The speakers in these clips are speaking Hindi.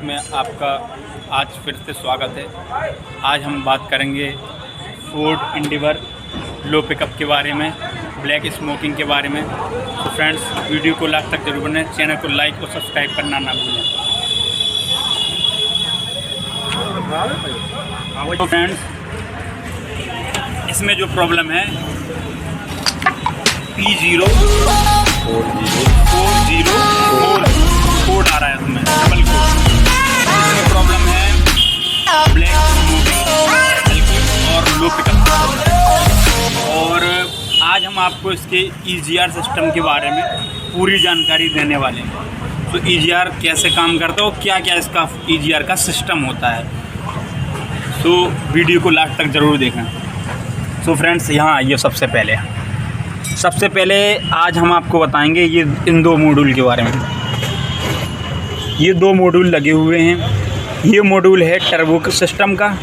में आपका आज फिर से स्वागत है। आज हम बात करेंगे फोर्ड एंडीवर लो पिकअप के बारे में, ब्लैक स्मोकिंग के बारे में। तो फ्रेंड्स, वीडियो को लास्ट तक जरूर बने, चैनल को लाइक और सब्सक्राइब करना ना भूलें। तो फ्रेंड्स, इसमें जो प्रॉब्लम है P0 4040 कोड आ रहा है, इसमें डबल कोड। इसमें प्रॉब्लम है ब्लैक स्मोकिंग और लो पिकअप। और आज हम आपको इसके EGR सिस्टम के बारे में पूरी जानकारी देने वाले हैं। तो EGR कैसे काम करता है और क्या क्या इसका EGR का सिस्टम होता है, तो वीडियो को लास्ट तक ज़रूर देखें। तो फ्रेंड्स, यहाँ आइए। सबसे पहले आज हम आपको बताएंगे ये इन दो मॉड्यूल के बारे में। ये दो मॉड्यूल लगे हुए हैं। ये मॉड्यूल है टर्बो सिस्टम का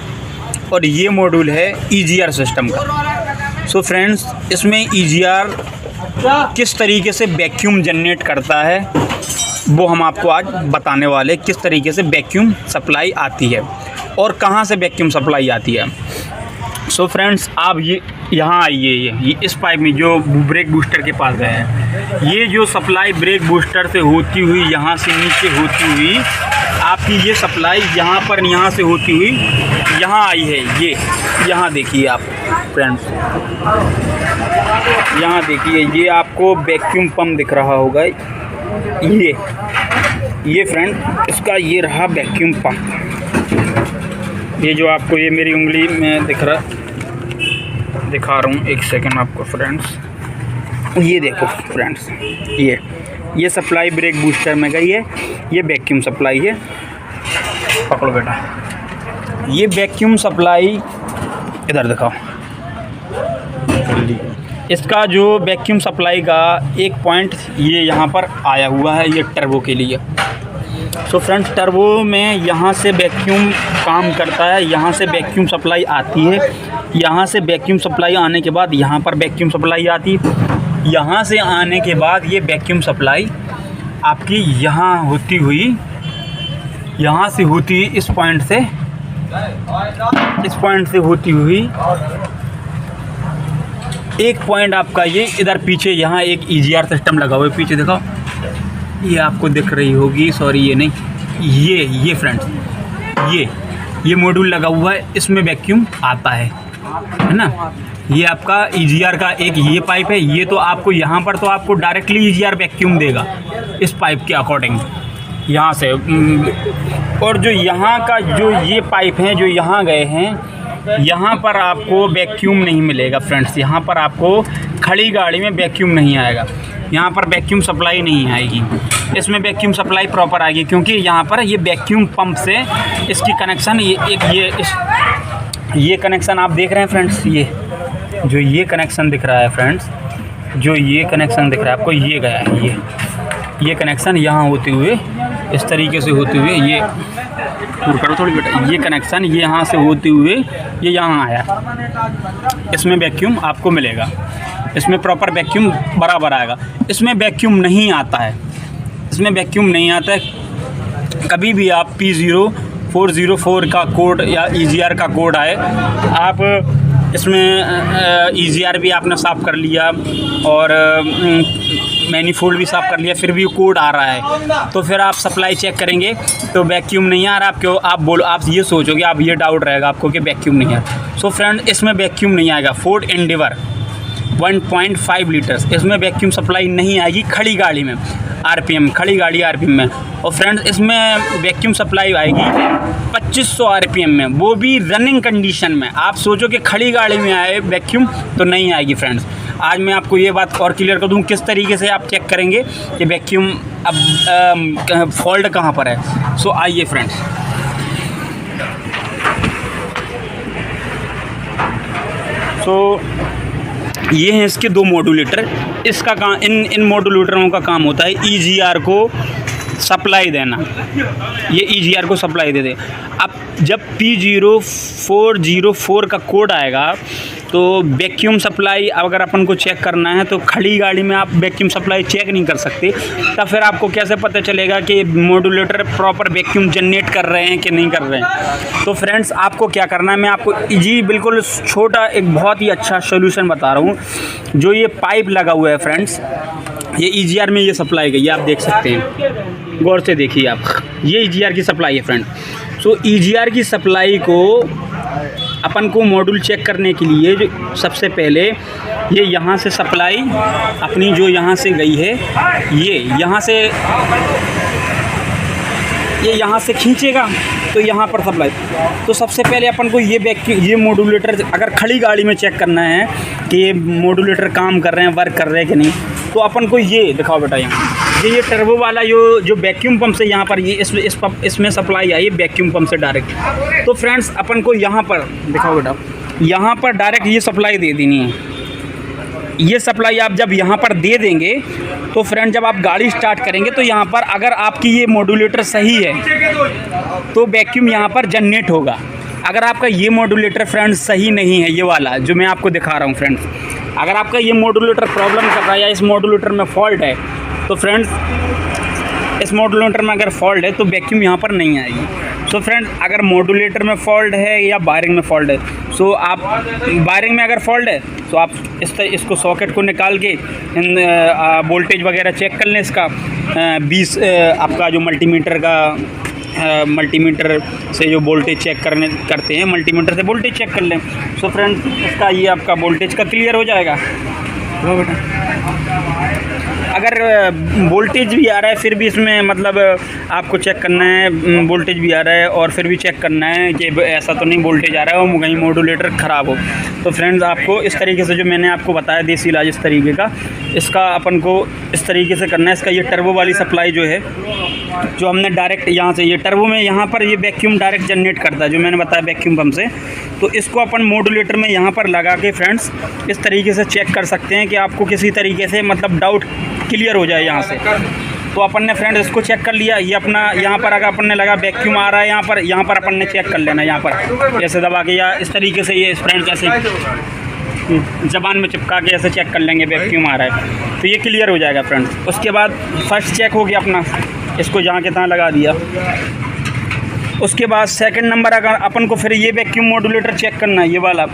और ये मॉड्यूल है EGR सिस्टम का। सो फ्रेंड्स, इसमें EGR किस तरीके से वैक्यूम जनरेट करता है वो हम आपको आज बताने वाले। किस तरीके से वैक्यूम सप्लाई आती है और कहाँ से वैक्यूम सप्लाई आती है। सो फ्रेंड्स, आप ये यहाँ आइए। ये इस पाइप में जो ब्रेक बूस्टर के पास गए हैं, ये जो सप्लाई ब्रेक बूस्टर से होती हुई यहाँ से नीचे होती हुई आपकी ये सप्लाई यहाँ से होती हुई यहाँ आई है। ये यहाँ देखिए आप फ्रेंड्स, यहाँ देखिए, ये आपको वैक्यूम पंप दिख रहा होगा। ये फ्रेंड, इसका ये रहा वैक्यूम पंप। ये जो आपको ये मेरी उंगली में दिखा रहा हूँ, एक सेकंड आपको फ्रेंड्स। ये देखो फ्रेंड्स, ये सप्लाई ब्रेक बूस्टर में गई है। ये वैक्यूम सप्लाई है। पकड़ो बेटा। ये वैक्यूम सप्लाई इधर दिखाओ। इसका जो वैक्यूम सप्लाई का एक पॉइंट ये यहाँ पर आया हुआ है, ये टर्बो के लिए। सो फ्रेंड्स, टर्बो में यहाँ से वैक्यूम काम करता है, यहाँ से वैक्यूम सप्लाई आती है। यहाँ से वैक्यूम सप्लाई आने के बाद यहाँ पर वैक्यूम सप्लाई आती है। यहाँ से आने के बाद ये वैक्यूम सप्लाई आपकी यहाँ होती हुई, यहाँ से होती हुई, इस पॉइंट से होती हुई एक पॉइंट आपका ये इधर पीछे, यहाँ एक EGR सिस्टम लगा हुआ है। पीछे देखो, ये आपको दिख रही होगी, सॉरी ये नहीं, ये फ्रेंड्स, ये मॉड्यूल लगा हुआ है। इसमें वैक्यूम आता है ना। ये आपका EGR का एक ये पाइप है। ये तो आपको यहाँ पर तो आपको डायरेक्टली EGR वैक्यूम देगा इस पाइप के अकॉर्डिंग यहाँ से। और जो यहाँ का जो ये पाइप हैं जो यहाँ गए हैं, यहाँ पर आपको वैक्यूम नहीं मिलेगा फ्रेंड्स। यहाँ पर आपको खड़ी गाड़ी में वैक्यूम नहीं आएगा। यहाँ पर वैक्यूम सप्लाई नहीं आएगी। इसमें वैक्यूम सप्लाई प्रॉपर आएगी, क्योंकि यहाँ पर ये वैक्यूम पंप से इसकी कनेक्शन ये कनेक्शन आप देख रहे हैं फ्रेंड्स। ये कनेक्शन दिख रहा है फ्रेंड्स, जो ये कनेक्शन दिख रहा है आपको, ये गया है। ये कनेक्शन यहाँ होते हुए इस तरीके से होते हुए, ये दूर करो थोड़ी बेटा, ये कनेक्शन ये यहाँ से होते हुए ये यहाँ आया। इसमें वैक्यूम आपको मिलेगा। इसमें प्रॉपर वैक्यूम बराबर आएगा। इसमें वैक्यूम नहीं आता है। कभी भी आप P0404 का कोड या EGR का कोड आए, आप इसमें EGR भी आपने साफ़ कर लिया और मैनीफोल्ड भी साफ़ कर लिया, फिर भी कोड आ रहा है, तो फिर आप सप्लाई चेक करेंगे तो वैक्यूम नहीं आ रहा। आप ये सोचोगे, आप ये डाउट रहेगा आपको कि वैक्यूम नहीं है। सो फ्रेंड, इसमें वैक्यूम नहीं आएगा। फोर्ड एंडीवर 1.5 लीटर्स, इसमें वैक्यूम सप्लाई नहीं आएगी खड़ी गाड़ी में, खड़ी गाड़ी RPM में। और फ्रेंड्स, इसमें वैक्यूम सप्लाई आएगी 2500 RPM में, वो भी रनिंग कंडीशन में। आप सोचो कि खड़ी गाड़ी में आए वैक्यूम, तो नहीं आएगी फ्रेंड्स। आज मैं आपको ये बात और क्लियर कर दूँ किस तरीके से आप चेक करेंगे कि वैक्यूम अब फॉल्ट कहाँ पर है। सो आइए फ्रेंड्स। सो ये हैं इसके दो मॉड्यूलेटर। इसका काम, इन मॉड्यूलेटरों का काम होता है EGR को सप्लाई देना। ये EGR को सप्लाई दे दे। अब जब P0404 का कोड आएगा तो वैक्यूम सप्लाई अगर अपन को चेक करना है तो खड़ी गाड़ी में आप वैक्यूम सप्लाई चेक नहीं कर सकते, तब फिर आपको कैसे पता चलेगा कि मॉड्यूलेटर प्रॉपर वैक्यूम जनरेट कर रहे हैं कि नहीं कर रहे हैं। तो फ्रेंड्स आपको क्या करना है, मैं आपको जी बिल्कुल छोटा एक बहुत ही अच्छा सोल्यूशन बता रहा हूँ। जो ये पाइप लगा हुआ है फ्रेंड्स, ये EGR में ये सप्लाई गई है, आप देख सकते हैं, गौर से देखिए आप, ये EGR की सप्लाई है फ्रेंड। सो EGR की सप्लाई को अपन को मॉड्यूल चेक करने के लिए जो सबसे पहले ये यहाँ से सप्लाई अपनी जो यहाँ से गई है, ये यहाँ से खींचेगा तो यहाँ पर सप्लाई। तो सबसे पहले अपन को ये मॉड्यूलेटर अगर खड़ी गाड़ी में चेक करना है कि ये मॉड्यूलेटर काम कर रहे हैं, वर्क कर रहे हैं कि नहीं, तो अपन को ये दिखाओ बेटा, यहाँ ये टर्बो वाला जो वैक्यूम पंप से यहाँ पर ये इसमें सप्लाई आई है वैक्यूम पंप से डायरेक्ट। तो फ्रेंड्स अपन को यहाँ पर दिखाओ बेटा, यहाँ पर डायरेक्ट ये सप्लाई दे देनी है। ये सप्लाई आप जब यहाँ पर दे देंगे तो फ्रेंड जब आप गाड़ी स्टार्ट करेंगे तो यहाँ पर अगर आपकी ये मॉड्यूलेटर सही है तो वैक्यूम यहाँ पर जनरेट होगा। अगर आपका ये मॉड्यूलेटर फ्रेंड्स सही नहीं है, ये वाला जो मैं आपको दिखा रहा हूँ फ्रेंड्स, अगर आपका ये मॉड्यूलेटर प्रॉब्लम कर रहा है या इस मॉड्यूलेटर में फॉल्ट है, तो फ्रेंड्स इस मॉड्यूलेटर में अगर फॉल्ट है तो वैक्यूम यहाँ पर नहीं आएगी। सो फ्रेंड्स अगर मॉड्यूलेटर में फॉल्ट है या वायरिंग में फॉल्ट है, सो आप वायरिंग में अगर फॉल्ट है तो आप इसको सॉकेट को निकाल के वोल्टेज वगैरह चेक कर लें इसका। 20 आपका जो मल्टीमीटर से जो वोल्टेज चेक करते हैं, मल्टीमीटर से वोल्टेज चेक कर लें। सो फ्रेंड्स इसका ये आपका वोल्टेज का क्लियर हो जाएगा। तो बेटा अगर वोल्टेज भी आ रहा है फिर भी इसमें मतलब आपको चेक करना है, वोल्टेज भी आ रहा है और फिर भी चेक करना है कि ऐसा तो नहीं वोल्टेज आ रहा है और कहीं मॉड्यूलेटर ख़राब हो। तो फ्रेंड्स आपको इस तरीके से जो मैंने आपको बताया देसी इलाज इस तरीके का, इसका अपन को इस तरीके से करना है। इसका ये टर्बो वाली सप्लाई जो है, जो हमने डायरेक्ट यहाँ से ये टर्बो में यहाँ पर ये वैक्यूम डायरेक्ट जनरेट करता है जो मैंने बताया वैक्यूम पंप से, तो इसको अपन मॉड्यूलेटर में यहाँ पर लगा के फ्रेंड्स इस तरीके से चेक कर सकते हैं कि आपको किसी तरीके से मतलब डाउट क्लियर हो जाए यहाँ से। तो अपन ने फ्रेंड्स इसको चेक कर लिया, ये अपना यहाँ पर अगर अपन ने लगा वैक्यूम आ रहा है यहाँ पर अपन ने चेक कर लेना, यहाँ पर ऐसे दबा के या इस तरीके से ये फ्रेंड्स ऐसे ज़बान में चिपका के ऐसे चेक कर लेंगे वैक्यूम आ रहा है, तो ये क्लियर हो जाएगा फ्रेंड्स। उसके बाद फर्स्ट चेक हो गया अपना, इसको जहाँ के तहाँ लगा दिया। उसके बाद सेकंड नंबर अगर अपन को फिर ये वैक्यूम मॉड्यूलेटर चेक करना है ये वाला,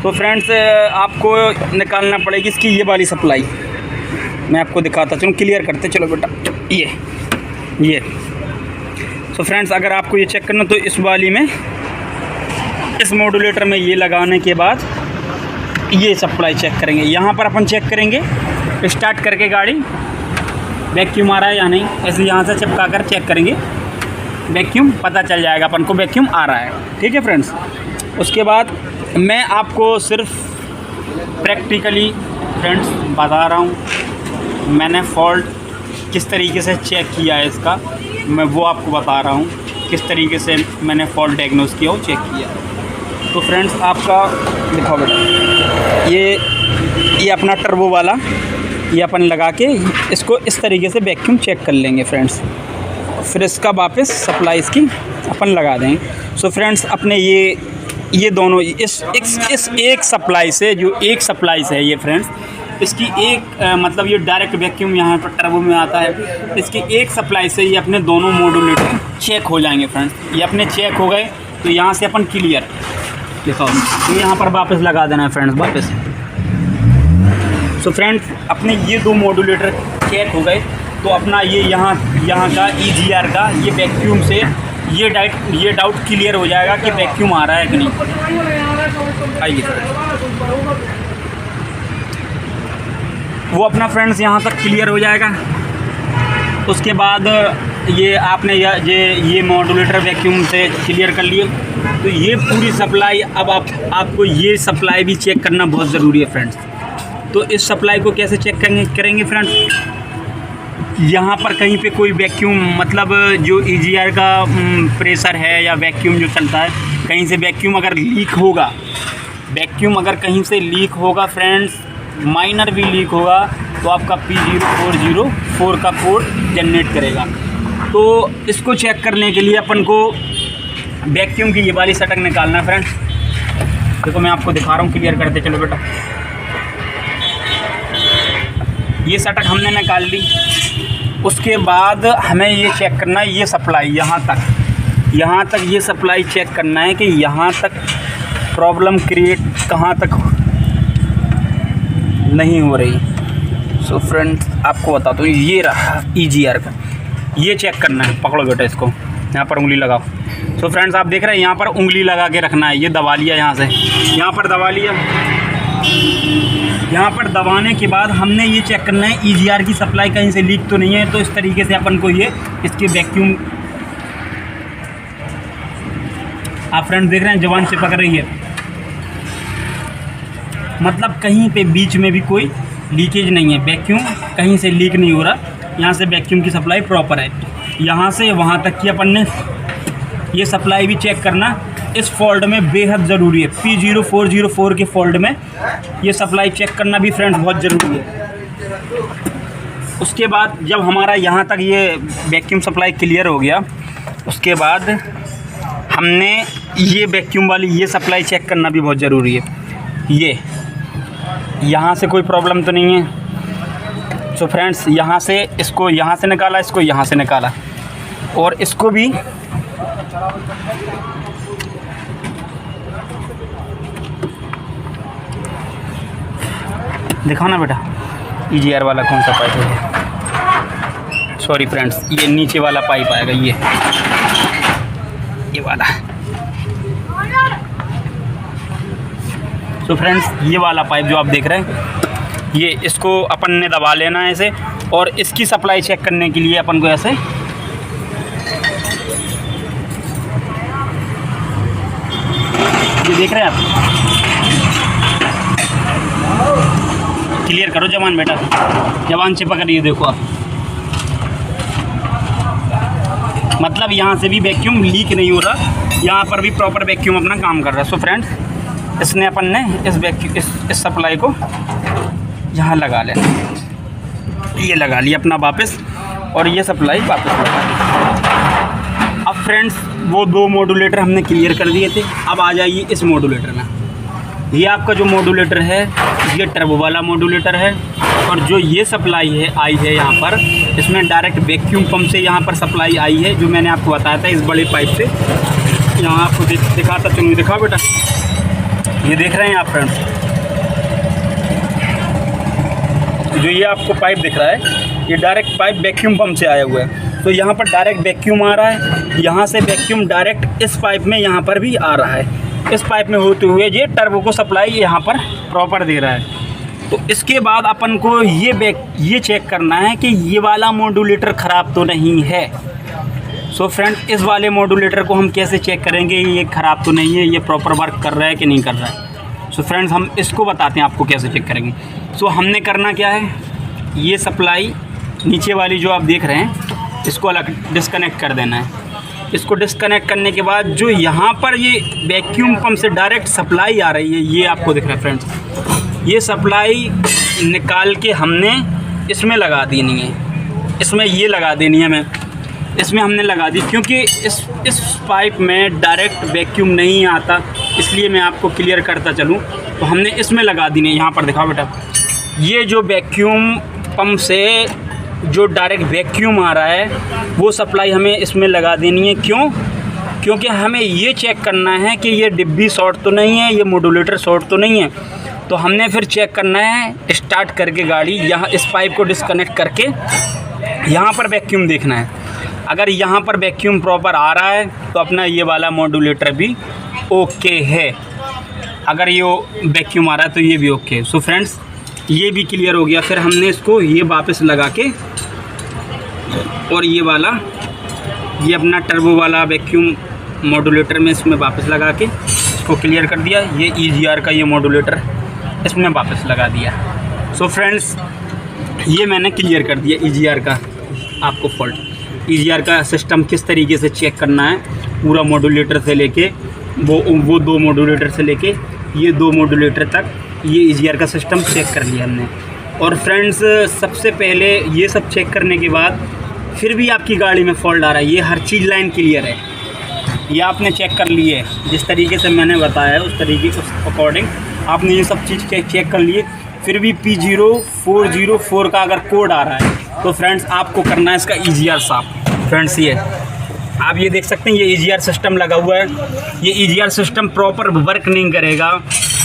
तो फ्रेंड्स आपको निकालना पड़ेगी इसकी ये वाली सप्लाई। मैं आपको दिखाता चलूँ, क्लियर करते चलो बेटा, ये तो फ्रेंड्स अगर आपको ये चेक करना तो इस वाली में इस मॉड्यूलेटर में ये लगाने के बाद ये सप्लाई चेक करेंगे। यहाँ पर अपन चेक करेंगे स्टार्ट करके गाड़ी वैक्यूम आ रहा है या नहीं, ऐसे यहाँ से चिपका कर चेक करेंगे, वैक्यूम पता चल जाएगा अपन को वैक्यूम आ रहा है। ठीक है फ्रेंड्स, उसके बाद मैं आपको सिर्फ प्रैक्टिकली फ्रेंड्स बता रहा हूँ, मैंने फॉल्ट किस तरीके से चेक किया है इसका, मैं वो आपको बता रहा हूँ किस तरीके से मैंने फॉल्ट डायग्नोस किया और चेक किया। तो फ्रेंड्स आपका दिखाओ बेटा, ये अपना टर्बो वाला ये अपन लगा के इसको इस तरीके से वैक्यूम चेक कर लेंगे फ्रेंड्स, फिर इसका वापस सप्लाई इसकी अपन लगा देंगे। सो फ्रेंड्स अपने ये दोनों इस एक सप्लाई से जो एक सप्लाई से है ये फ्रेंड्स, इसकी एक मतलब ये डायरेक्ट वैक्यूम यहाँ पर टर्बो में आता है, इसकी एक सप्लाई से ये अपने दोनों मॉड्यूलेटर चेक हो जाएंगे फ्रेंड्स। ये अपने चेक हो गए तो यहाँ से अपन क्लियर दिखाओ, तो यहाँ पर वापस लगा देना है फ्रेंड्स वापस। सो फ्रेंड्स अपने ये दो मॉड्यूलेटर चेक हो गए तो अपना ये यहाँ का EGR का ये वैक्यूम से ये डाउट क्लियर हो जाएगा कि वैक्यूम आ रहा है कि नहीं। आइए वो अपना फ्रेंड्स यहाँ तक क्लियर हो जाएगा। उसके बाद ये आपने ये मॉड्यूलेटर वैक्यूम से क्लियर कर लिए, तो ये पूरी सप्लाई अब आपको ये सप्लाई भी चेक करना बहुत ज़रूरी है फ्रेंड्स। तो इस सप्लाई को कैसे चेक करेंगे फ्रेंड्स, यहाँ पर कहीं पे कोई वैक्यूम मतलब जो EGR का प्रेशर है या वैक्यूम जो चलता है, कहीं से वैक्यूम अगर लीक होगा, वैक्यूम अगर कहीं से लीक होगा फ्रेंड्स, माइनर भी लीक होगा, तो आपका P0404 का कोड जनरेट करेगा। तो इसको चेक करने के लिए अपन को वैक्यूम की ये वाली सटक निकालना फ्रेंड्स, देखो मैं आपको दिखा रहा हूँ, क्लियर करते चलो बेटा। ये सटक हमने निकाल ली। उसके बाद हमें ये चेक करना है, ये सप्लाई यहाँ तक ये सप्लाई चेक करना है कि यहाँ तक प्रॉब्लम क्रिएट कहाँ तक नहीं हो रही। सो फ्रेंड्स आपको बताता हूँ, ये रहा EGR का, ये चेक करना है। पकड़ो बेटा इसको, यहाँ पर उंगली लगाओ। सो फ्रेंड्स आप देख रहे हैं यहाँ पर उंगली लगा के रखना है। ये दबा लिया, यहाँ से यहाँ पर दबा लिया। यहाँ पर दबाने के बाद हमने ये चेक करना है EGR की सप्लाई कहीं से लीक तो नहीं है। तो इस तरीके से अपन को ये इसके वैक्यूम, आप फ्रेंड्स देख रहे हैं जवान चिपक रही है, मतलब कहीं पे बीच में भी कोई लीकेज नहीं है, वैक्यूम कहीं से लीक नहीं हो रहा। यहाँ से वैक्यूम की सप्लाई प्रॉपर है। यहाँ से वहाँ तक की अपन ने ये सप्लाई भी चेक करना इस फॉल्ट में बेहद ज़रूरी है। P0404 के फॉल्ट में ये सप्लाई चेक करना भी फ्रेंड्स बहुत ज़रूरी है। उसके बाद जब हमारा यहाँ तक ये वैक्यूम सप्लाई क्लियर हो गया, उसके बाद हमने ये वैक्यूम वाली ये सप्लाई चेक करना भी बहुत ज़रूरी है। ये यहाँ से कोई प्रॉब्लम तो नहीं है। सो फ्रेंड्स यहाँ से इसको यहाँ से निकाला, इसको यहाँ से निकाला, और इसको भी दिखाओ ना बेटा EGR वाला कौन सा पाइप है। सॉरी फ्रेंड्स, ये नीचे वाला पाइप आएगा, ये वाला। तो फ्रेंड्स ये वाला पाइप जो आप देख रहे हैं, ये इसको अपन ने दबा लेना है ऐसे, और इसकी सप्लाई चेक करने के लिए अपन को ऐसे ये देख रहे हैं आप, क्लियर करो जवान बेटा, जवान चिपक रही है देखो आप, मतलब यहाँ से भी वैक्यूम लीक नहीं हो रहा, यहाँ पर भी प्रॉपर वैक्यूम अपना काम कर रहा है। सो फ्रेंड्स इसने अपन ने इस वैक्यूम इस सप्लाई को यहाँ लगा लेना, ये लगा लिया अपना वापस, और ये सप्लाई वापस लगा ली। अब फ्रेंड्स वो दो मॉड्यूलेटर हमने क्लियर कर दिए थे। अब आ जाइए इस मॉड्यूलेटर में। ये आपका जो मॉड्यूलेटर है ये टर्बो वाला मॉड्यूलेटर है, और जो ये सप्लाई है आई है यहाँ पर, इसमें डायरेक्ट वैक्यूम पंप से यहाँ पर सप्लाई आई है, जो मैंने आपको बताया था इस बड़े पाइप से। यहाँ आपको दिखाता चलूँ, दिखाओ बेटा, ये देख रहे हैं आप फ्रेंड्स, जो ये आपको पाइप दिख रहा है ये डायरेक्ट पाइप वैक्यूम पंप से आया हुआ है। तो यहाँ पर डायरेक्ट वैक्यूम आ रहा है, यहाँ से वैक्यूम डायरेक्ट इस पाइप में यहाँ पर भी आ रहा है। इस पाइप में होते हुए ये टर्बो को सप्लाई यहाँ पर प्रॉपर दे रहा है। तो इसके बाद अपन को ये चेक करना है कि ये वाला मॉड्यूलेटर ख़राब तो नहीं है। सो फ्रेंड इस वाले मॉड्यूलेटर को हम कैसे चेक करेंगे ये ख़राब तो नहीं है, ये प्रॉपर वर्क कर रहा है कि नहीं कर रहा है। सो फ्रेंड्स हम इसको बताते हैं आपको कैसे चेक करेंगे। सो हमने करना क्या है, ये सप्लाई नीचे वाली जो आप देख रहे हैं इसको अलग डिस्कनेक्ट कर देना है। इसको डिस्कनेक्ट करने के बाद जो यहाँ पर ये वैक्यूम पंप से डायरेक्ट सप्लाई आ रही है, ये आपको दिख रहा है फ्रेंड्स, ये सप्लाई निकाल के हमने इसमें लगा देनी है, इसमें ये लगा देनी है, मैं इसमें हमने लगा दी, क्योंकि इस पाइप में डायरेक्ट वैक्यूम नहीं आता, इसलिए मैं आपको क्लियर करता चलूँ। तो हमने इसमें लगा देनी है। यहाँ पर दिखाओ बेटा, ये जो वैक्यूम पंप से जो डायरेक्ट वैक्यूम आ रहा है वो सप्लाई हमें इसमें लगा देनी है। क्यों? क्योंकि हमें ये चेक करना है कि ये डिब्बी शॉर्ट तो नहीं है, ये मॉड्यूलेटर शॉर्ट तो नहीं है। तो हमने फिर चेक करना है स्टार्ट करके गाड़ी, यहाँ इस पाइप को डिस्कनेक्ट करके यहाँ पर वैक्यूम देखना है। अगर यहाँ पर वैक्यूम प्रॉपर आ रहा है तो अपना ये वाला मॉड्यूलेटर भी ओके है, अगर ये वैक्यूम आ रहा है तो ये भी ओके है। सो फ्रेंड्स ये भी क्लियर हो गया। फिर हमने इसको ये वापस लगा के, और ये वाला ये अपना टर्बो वाला वैक्यूम मॉड्यूलेटर में इसमें वापस लगा के इसको क्लियर कर दिया। ये EGR का ये मॉड्यूलेटर इसमें वापस लगा दिया। सो फ्रेंड्स ये मैंने क्लियर कर दिया EGR का आपको फॉल्ट, EGR का सिस्टम किस तरीके से चेक करना है, पूरा मॉड्यूलेटर से लेके वो दो मॉड्यूलेटर से लेके ये दो मॉड्यूलेटर तक ये EGR का सिस्टम चेक कर लिया हमने। और फ्रेंड्स सबसे पहले ये सब चेक करने के बाद फिर भी आपकी गाड़ी में फॉल्ट आ रहा है, ये हर चीज़ लाइन क्लियर है, ये आपने चेक कर ली है, जिस तरीके से मैंने बताया उस अकॉर्डिंग आपने ये सब चीज़ चेक कर लिए, फिर भी P0404 का अगर कोड आ रहा है तो फ्रेंड्स आपको करना है इसका EGR साफ। फ्रेंड्स ये आप ये देख सकते हैं, ये EGR सिस्टम लगा हुआ है। ये EGR सिस्टम प्रॉपर वर्क नहीं करेगा,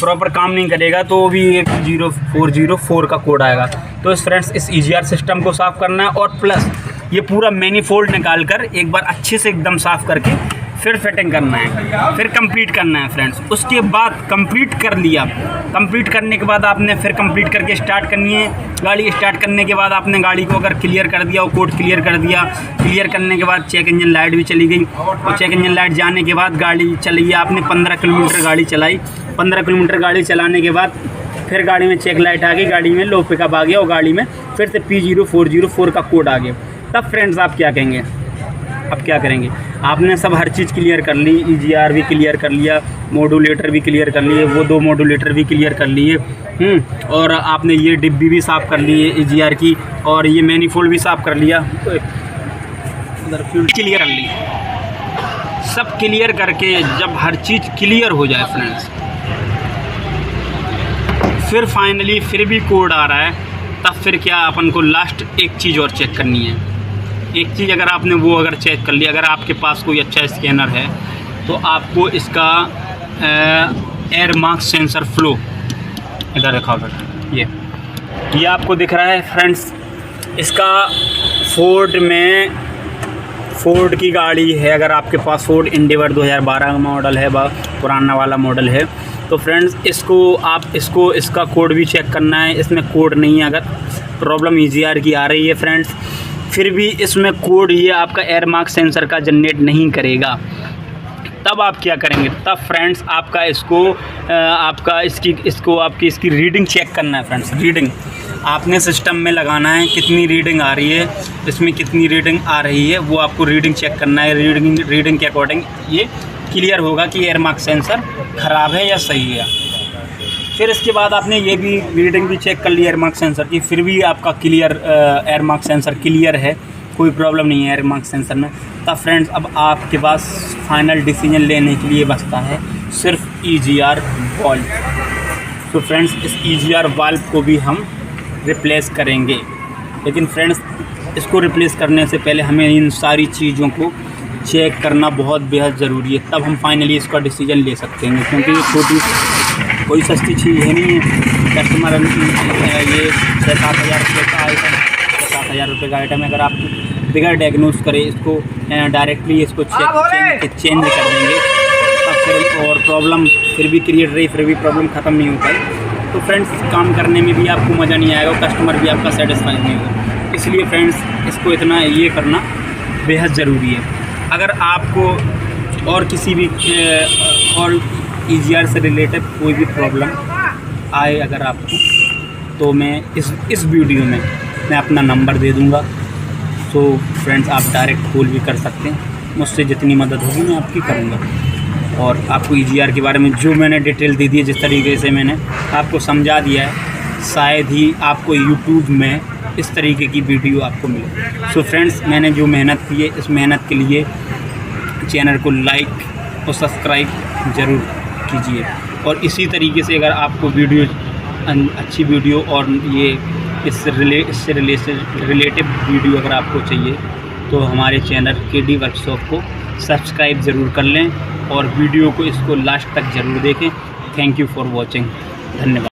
प्रॉपर काम नहीं करेगा तो भी 0404 का कोड आएगा। तो फ्रेंड्स इस EGR सिस्टम को साफ़ करना है और प्लस ये पूरा मैनीफोल्ड निकाल कर एक बार अच्छे से एकदम साफ़ करके फिर फिटिंग करना है, फिर कंप्लीट करना है फ्रेंड्स। उसके बाद कंप्लीट कर लिया, कंप्लीट करने के बाद आपने फिर कंप्लीट करके स्टार्ट करनी है गाड़ी। स्टार्ट करने के बाद आपने गाड़ी को अगर क्लियर कर दिया, वो कोड क्लियर कर दिया, क्लियर करने के बाद चेक इंजन लाइट भी चली गई और चेक इंजन लाइट जाने के बाद गाड़ी चली, आपने 15 किलोमीटर गाड़ी चलाई। 15 किलोमीटर गाड़ी चलाने के बाद फिर गाड़ी में चेक लाइट आ गई, गाड़ी में लो पिकअप आ गया और गाड़ी में फिर से P0404 का कोड आ गया। तब फ्रेंड्स आप क्या कहेंगे, अब क्या करेंगे? आपने सब हर चीज़ क्लियर कर ली, EGR भी क्लियर कर लिया, मॉड्यूलेटर भी क्लियर कर लिए, वो 2 मॉड्यूलेटर भी क्लियर कर लिए, और आपने ये डिब्बी भी साफ़ कर ली है EGR की, और ये मैनीफोल्ड भी साफ़ कर लिया, क्लियर कर ली। सब क्लियर करके जब हर चीज़ क्लियर हो जाए फ्रेंड्स, फिर फाइनली फिर भी कोड आ रहा है, तब फिर क्या अपन को लास्ट एक चीज़ और चेक करनी है। एक चीज़ अगर आपने वो अगर चेक कर लिया, अगर आपके पास कोई अच्छा स्कैनर है तो आपको इसका एयर मार्क्स सेंसर फ्लो इधर रखा हुआ है, ये आपको दिख रहा है फ्रेंड्स। इसका फोर्ड की गाड़ी है, अगर आपके पास फोर्ड इंडिवर 2012 का मॉडल है, पुराना वाला मॉडल है, तो फ्रेंड्स इसका कोड भी चेक करना है। इसमें कोड नहीं है, अगर प्रॉब्लम EGR की आ रही है फ्रेंड्स, फिर भी इसमें कोड ये आपका एयर मार्क सेंसर का जनरेट नहीं करेगा, तब आप क्या करेंगे? तब फ्रेंड्स आपका इसकी रीडिंग चेक करना है फ्रेंड्स। रीडिंग आपने सिस्टम में लगाना है, कितनी रीडिंग आ रही है, इसमें कितनी रीडिंग आ रही है, वो आपको रीडिंग चेक करना है। रीडिंग के अकॉर्डिंग ये क्लियर होगा कि एयर मार्क सेंसर ख़राब है या सही है। फिर इसके बाद आपने ये भी रीडिंग भी चेक कर ली एयर मार्क सेंसर की, फिर भी आपका clear air mark sensor clear है, कोई प्रॉब्लम नहीं है एयर मार्क सेंसर में, तब फ्रेंड्स अब आपके पास फाइनल डिसीजन लेने के लिए बचता है सिर्फ EGR वाल्व। तो फ्रेंड्स इस EGR वाल्व को भी हम रिप्लेस करेंगे, लेकिन फ्रेंड्स इसको रिप्लेस करने से पहले हमें इन सारी चीज़ों को चेक करना बहुत बेहद ज़रूरी है, तब हम फाइनली इसका डिसीजन ले सकते हैं। क्योंकि ये छोटी कोई सस्ती चीज़ है नहीं है। कस्टमर ये 7-8 हज़ार रुपये का आइटम, 7-8 हज़ार रुपये का आइटम है, अगर आप बिगैर डायग्नोस करें इसको डायरेक्टली इसको चेंज कर देंगे, तब फिर और प्रॉब्लम फिर भी क्रिएट रही, फिर भी प्रॉब्लम ख़त्म नहीं हो पाई, तो फ्रेंड्स काम करने में भी आपको मज़ा नहीं आएगा, कस्टमर भी आपका सेटिस्फाई नहीं होगा। इसलिए फ्रेंड्स इसको इतना ये करना बेहद ज़रूरी है। अगर आपको और किसी भी और EGR से रिलेटेड कोई भी प्रॉब्लम आए अगर आपको, तो मैं इस वीडियो में मैं अपना नंबर दे दूँगा, तो फ्रेंड्स आप डायरेक्ट कॉल भी कर सकते हैं। मुझसे जितनी मदद होगी मैं आपकी करूँगा, और आपको EGR के बारे में जो मैंने डिटेल दे दी है, जिस तरीके से मैंने आपको समझा दिया है, शायद ही आपको YouTube में इस तरीके की वीडियो आपको मिले। सो फ्रेंड्स मैंने जो मेहनत की है, इस मेहनत के लिए चैनल को लाइक और सब्सक्राइब ज़रूर कीजिए, और इसी तरीके से अगर आपको वीडियो अच्छी वीडियो और ये इससे रिलेटिव वीडियो अगर आपको चाहिए, तो हमारे चैनल KD वर्कशॉप को सब्सक्राइब ज़रूर कर लें और वीडियो को इसको लास्ट तक ज़रूर देखें। थैंक यू फॉर वॉचिंग, धन्यवाद।